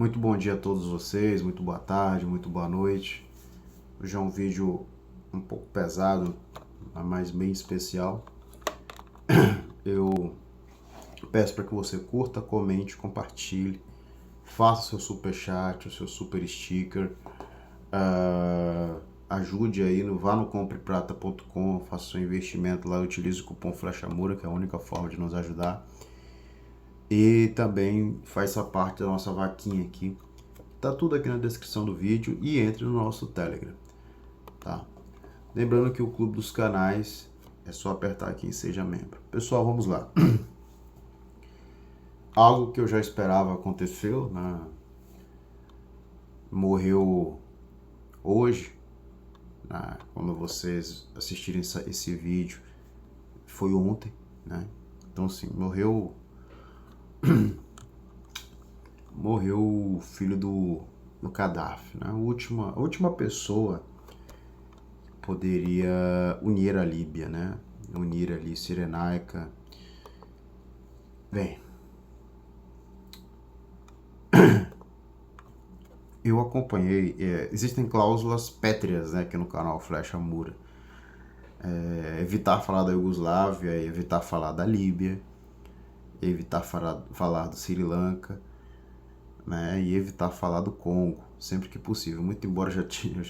Muito bom dia a todos vocês, muito boa tarde, muito boa noite. Hoje é um vídeo um pouco pesado, mas bem especial. Eu peço para que você curta, comente, compartilhe, faça seu super chat, o seu super sticker, ajude aí, vá no compreprata.com, faça seu investimento lá, utilize o cupom FLECHAMURA, que é a única forma de nos ajudar. E também faça parte da nossa vaquinha aqui. Tá tudo aqui na descrição do vídeo e entre no nosso Telegram, tá? Lembrando que o Clube dos Canais é só apertar aqui em Seja Membro. Pessoal, vamos lá. Algo que eu já esperava aconteceu, né? Morreu hoje, né? Quando vocês assistirem esse vídeo, foi ontem, né? Então, assim, morreu o filho do Gaddafi, né? A última pessoa que poderia unir a Líbia, né? Unir ali Cirenaica. Bem, eu acompanhei, existem cláusulas pétreas, né, aqui no canal Flecha Mura. Evitar falar da Iugoslávia, evitar falar da Líbia, evitar falar do Sri Lanka, né, e evitar falar do Congo, sempre que possível. Muito embora eu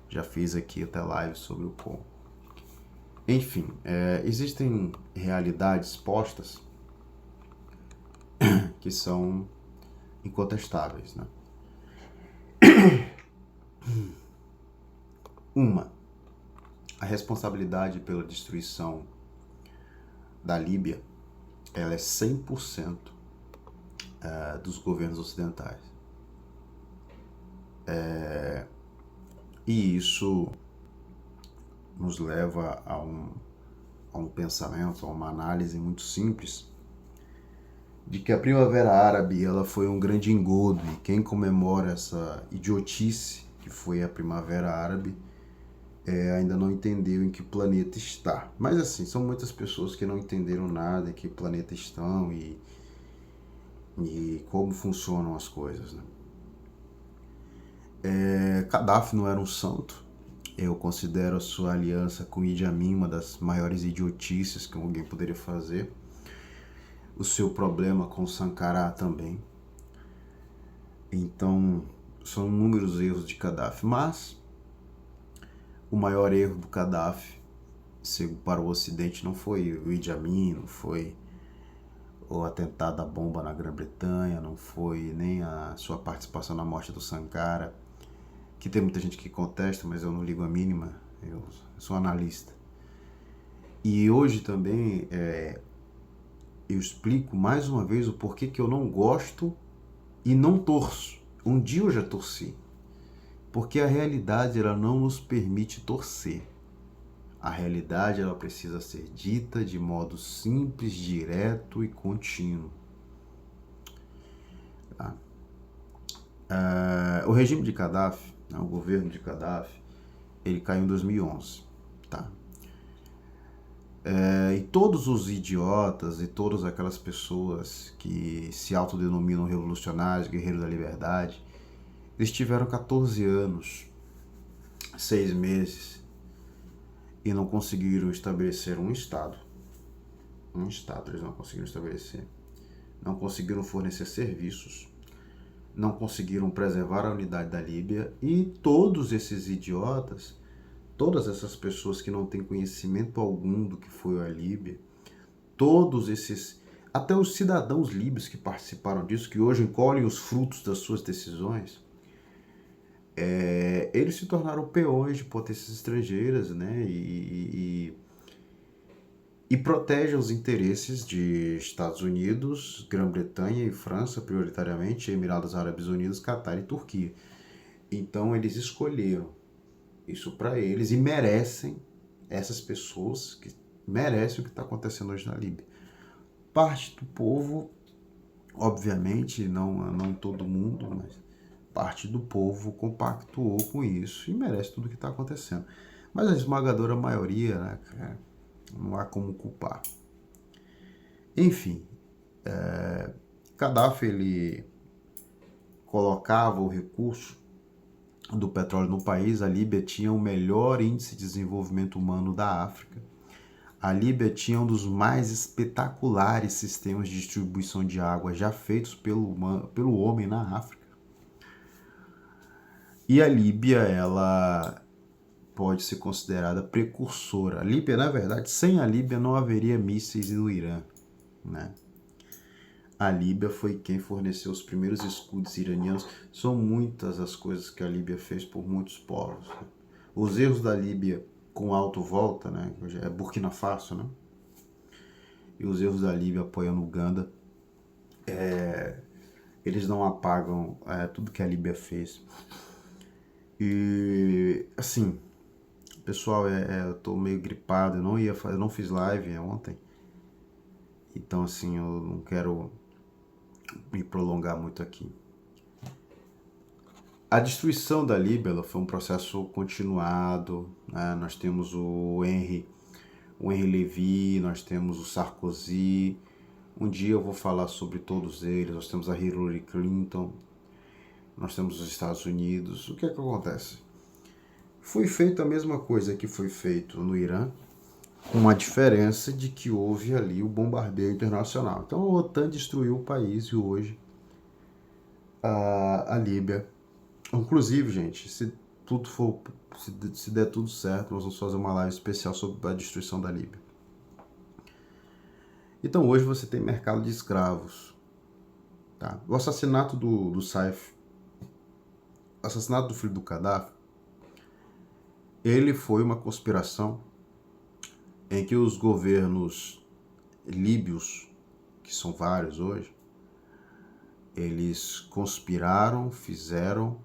já fiz aqui até live sobre o Congo. Enfim, existem realidades postas que são incontestáveis, né? Uma, a responsabilidade pela destruição da Líbia, ela é 100% dos governos ocidentais. E isso nos leva a um pensamento, a uma análise muito simples de que a Primavera Árabe ela foi um grande engodo, e quem comemora essa idiotice que foi a Primavera Árabe ainda não entendeu em que planeta está. Mas assim, são muitas pessoas que não entenderam nada em que planeta estão e como funcionam as coisas, né? Gaddafi não era um santo. Eu considero a sua aliança com Idi Amin uma das maiores idiotices que alguém poderia fazer. O seu problema com Sankara também. Então, são inúmeros erros de Gaddafi. Mas, o maior erro do Gaddafi, para o Ocidente, não foi o Idi Amin, não foi o atentado à bomba na Grã-Bretanha, não foi nem a sua participação na morte do Sankara, que tem muita gente que contesta, mas eu não ligo a mínima, eu sou analista. E hoje também eu explico mais uma vez o porquê que eu não gosto e não torço. Um dia eu já torci, porque a realidade ela não nos permite torcer. A realidade ela precisa ser dita de modo simples, direto e contínuo. Tá? O regime de Gaddafi, o governo de Gaddafi, ele caiu em 2011. Tá? E todos os idiotas e todas aquelas pessoas que se autodenominam revolucionários, guerreiros da liberdade, eles tiveram 14 anos, 6 meses, e não conseguiram estabelecer um Estado. Um Estado eles não conseguiram estabelecer. Não conseguiram fornecer serviços. Não conseguiram preservar a unidade da Líbia. E todos esses idiotas, todas essas pessoas que não têm conhecimento algum do que foi a Líbia, todos esses, até os cidadãos líbios que participaram disso, que hoje colhem os frutos das suas decisões, eles se tornaram peões de potências estrangeiras, né? E protegem os interesses de Estados Unidos, Grã-Bretanha e França, prioritariamente, Emirados Árabes Unidos, Catar e Turquia. Então eles escolheram isso para eles e merecem, essas pessoas que merecem o que está acontecendo hoje na Líbia. Parte do povo, obviamente, não todo mundo, mas parte do povo compactuou com isso e merece tudo o que está acontecendo. Mas a esmagadora maioria, né, cara, não há como culpar. Enfim, Gaddafi ele colocava o recurso do petróleo no país, a Líbia tinha o melhor índice de desenvolvimento humano da África. A Líbia tinha um dos mais espetaculares sistemas de distribuição de água já feitos pelo homem na África. E a Líbia, ela pode ser considerada precursora. A Líbia, na verdade, sem a Líbia não haveria mísseis no Irã, né? A Líbia foi quem forneceu os primeiros escudos iranianos. São muitas as coisas que a Líbia fez por muitos povos. Os erros da Líbia com autovolta, né? Hoje é Burkina Faso, né? E os erros da Líbia apoiando Uganda, eles não apagam tudo que a Líbia fez. E assim, pessoal, eu tô meio gripado, eu não fiz live ontem. Então assim, eu não quero me prolongar muito aqui. A destruição da Líbia ela foi um processo continuado, né? Nós temos o Henry Levy, nós temos o Sarkozy. Um dia eu vou falar sobre todos eles. Nós temos a Hillary Clinton, nós temos os Estados Unidos. O que é que acontece? Foi feita a mesma coisa que foi feito no Irã, com a diferença de que houve ali o bombardeio internacional. Então a OTAN destruiu o país e hoje a Líbia. Inclusive, gente, se der tudo certo, nós vamos fazer uma live especial sobre a destruição da Líbia. Então hoje você tem mercado de escravos. Tá? O assassinato do Saif, o assassinato do filho do Gaddafi, ele foi uma conspiração em que os governos líbios, que são vários hoje, eles conspiraram, fizeram,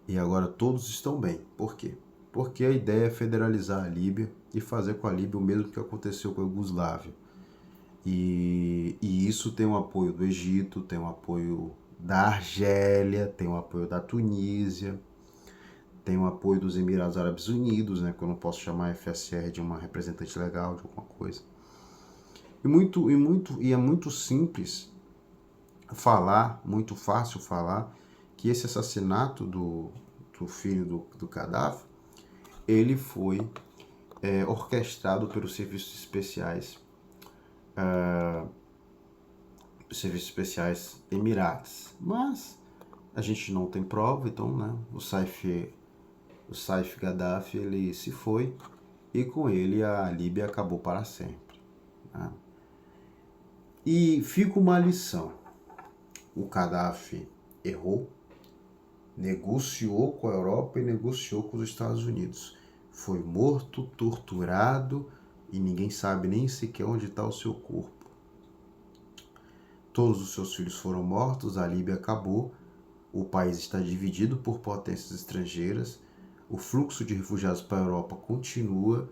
e agora todos estão bem. Por quê? Porque a ideia é federalizar a Líbia e fazer com a Líbia o mesmo que aconteceu com a Iugoslávia. E isso tem o apoio do Egito, tem o apoio da Argélia, tem o apoio da Tunísia, tem o apoio dos Emirados Árabes Unidos, né, que eu não posso chamar a FSR de uma representante legal de alguma coisa. E é muito simples falar, muito fácil falar, que esse assassinato do filho do Gaddafi, ele foi orquestrado pelos serviços especiais Emirates. Mas a gente não tem prova, então, né, o Saif Gaddafi, ele se foi e com ele a Líbia acabou para sempre. Né? E fica uma lição. O Gaddafi errou, negociou com a Europa e negociou com os Estados Unidos. Foi morto, torturado e ninguém sabe nem sequer onde está o seu corpo. Todos os seus filhos foram mortos, a Líbia acabou, o país está dividido por potências estrangeiras, o fluxo de refugiados para a Europa continua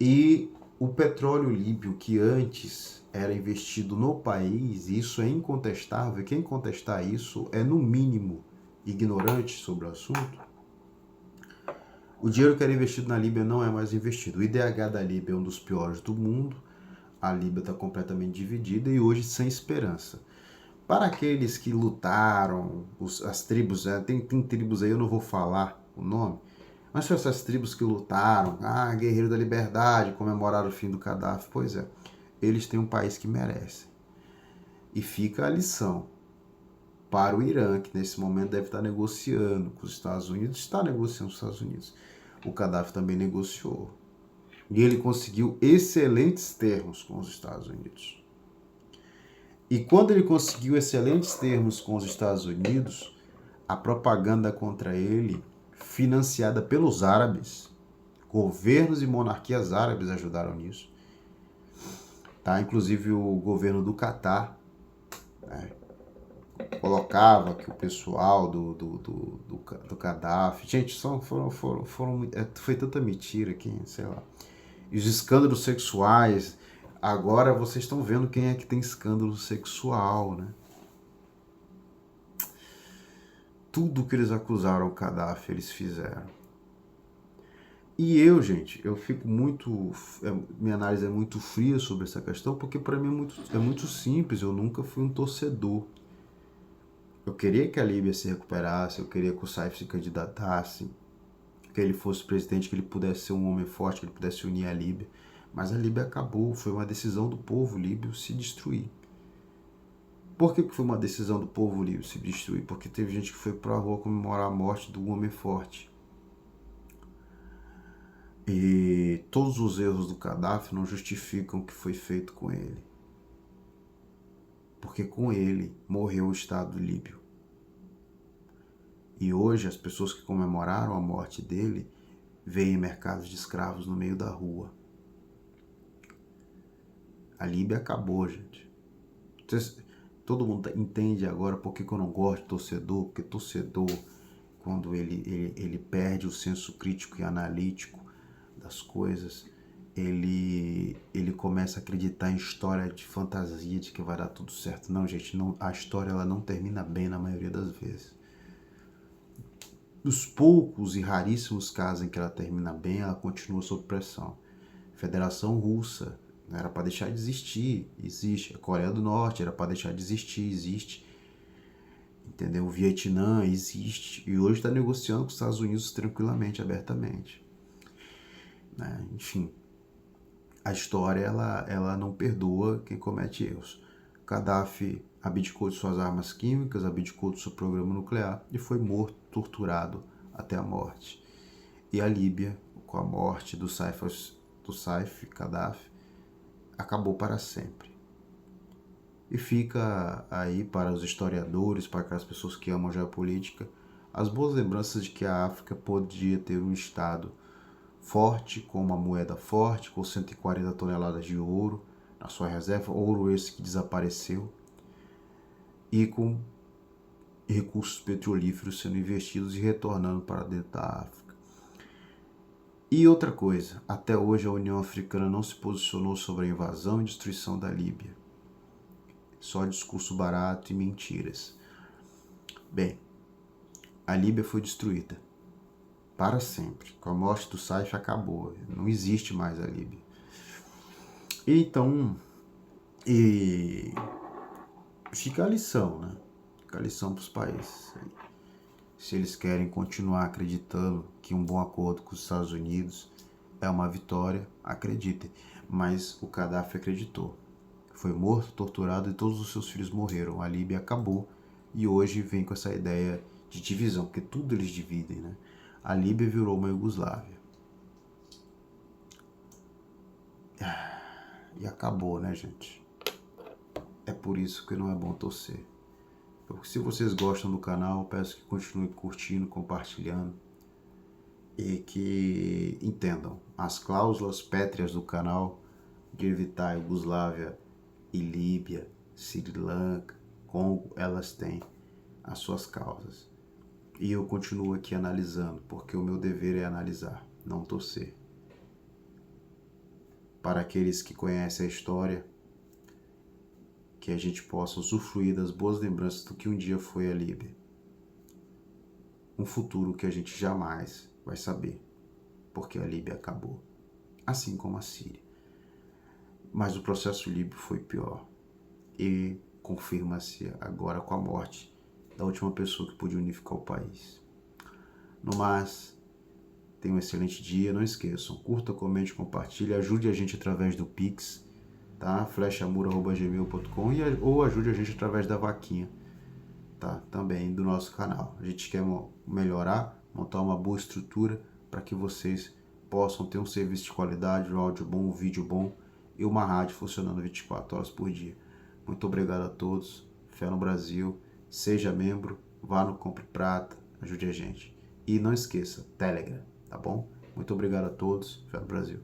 e o petróleo líbio que antes era investido no país, isso é incontestável, quem contestar isso é no mínimo ignorante sobre o assunto. O dinheiro que era investido na Líbia não é mais investido. O IDH da Líbia é um dos piores do mundo, a Líbia está completamente dividida e hoje sem esperança. Para aqueles que lutaram, as tribos, tem tribos aí, eu não vou falar o nome, mas foi essas tribos que lutaram, guerreiro da liberdade, comemoraram o fim do Gaddafi, pois é, eles têm um país que merece. E fica a lição para o Irã, que nesse momento deve estar negociando com os Estados Unidos, está negociando com os Estados Unidos. O Gaddafi também negociou. E ele conseguiu excelentes termos com os Estados Unidos. E quando ele conseguiu excelentes termos com os Estados Unidos, a propaganda contra ele, financiada pelos árabes, governos e monarquias árabes ajudaram nisso, tá? Inclusive o governo do Catar, né, colocava que o pessoal do Gaddafi, gente, foi tanta mentira aqui, sei lá, e os escândalos sexuais. Agora vocês estão vendo quem é que tem escândalo sexual, né? Tudo que eles acusaram o Gaddafi, eles fizeram. E eu, gente, eu fico muito... minha análise é muito fria sobre essa questão, porque para mim é muito simples, eu nunca fui um torcedor. Eu queria que a Líbia se recuperasse, eu queria que o Saif se candidatasse, que ele fosse presidente, que ele pudesse ser um homem forte, que ele pudesse unir a Líbia. Mas a Líbia acabou, foi uma decisão do povo líbio se destruir. Por que foi uma decisão do povo líbio se destruir? Porque teve gente que foi para a rua comemorar a morte do homem forte. E todos os erros do Gaddafi não justificam o que foi feito com ele. Porque com ele morreu o Estado líbio. E hoje as pessoas que comemoraram a morte dele veem mercados de escravos no meio da rua. A Líbia acabou, gente. Todo mundo entende agora por que eu não gosto de torcedor, porque torcedor, quando ele perde o senso crítico e analítico das coisas, ele começa a acreditar em história de fantasia, de que vai dar tudo certo. Não, gente, não, a história ela não termina bem na maioria das vezes. Nos poucos e raríssimos casos em que ela termina bem, ela continua sob pressão. Federação Russa, não era para deixar de existir, existe. A Coreia do Norte era para deixar de existir, existe. Entendeu? O Vietnã existe. E hoje está negociando com os Estados Unidos tranquilamente, abertamente. Né? Enfim, a história ela não perdoa quem comete erros. Gaddafi abdicou de suas armas químicas, abdicou do seu programa nuclear e foi morto, torturado até a morte. E a Líbia, com a morte do Saif Gaddafi, acabou para sempre. E fica aí para os historiadores, para aquelas pessoas que amam geopolítica, as boas lembranças de que a África podia ter um Estado forte, com uma moeda forte, com 140 toneladas de ouro na sua reserva, ouro esse que desapareceu, e com recursos petrolíferos sendo investidos e retornando para dentro da África. E outra coisa, até hoje a União Africana não se posicionou sobre a invasão e destruição da Líbia. Só discurso barato e mentiras. Bem, a Líbia foi destruída para sempre. Com a morte do Saif acabou, não existe mais a Líbia. Então, fica a lição, né? Fica a lição para os países. Se eles querem continuar acreditando que um bom acordo com os Estados Unidos é uma vitória, acreditem. Mas o Gaddafi acreditou. Foi morto, torturado e todos os seus filhos morreram. A Líbia acabou e hoje vem com essa ideia de divisão, porque tudo eles dividem, né? A Líbia virou uma Iugoslávia. E acabou, né, gente? É por isso que não é bom torcer. Se vocês gostam do canal, peço que continuem curtindo, compartilhando e que entendam as cláusulas pétreas do canal de evitar a Iugoslávia e Líbia, Sri Lanka, Congo, elas têm as suas causas. E eu continuo aqui analisando, porque o meu dever é analisar, não torcer. Para aqueles que conhecem a história, que a gente possa usufruir das boas lembranças do que um dia foi a Líbia. Um futuro que a gente jamais vai saber, porque a Líbia acabou, assim como a Síria. Mas o processo líbio foi pior e confirma-se agora com a morte da última pessoa que podia unificar o país. No mais, tenha um excelente dia, não esqueçam, curta, comente, compartilhe, ajude a gente através do Pix, tá? flechamura@gmail.com ou ajude a gente através da vaquinha, tá? Também do nosso canal. A gente quer melhorar, montar uma boa estrutura para que vocês possam ter um serviço de qualidade, um áudio bom, um vídeo bom e uma rádio funcionando 24 horas por dia. Muito obrigado a todos, fé no Brasil, seja membro, vá no Compre Prata, ajude a gente. E não esqueça, Telegram, tá bom? Muito obrigado a todos, fé no Brasil.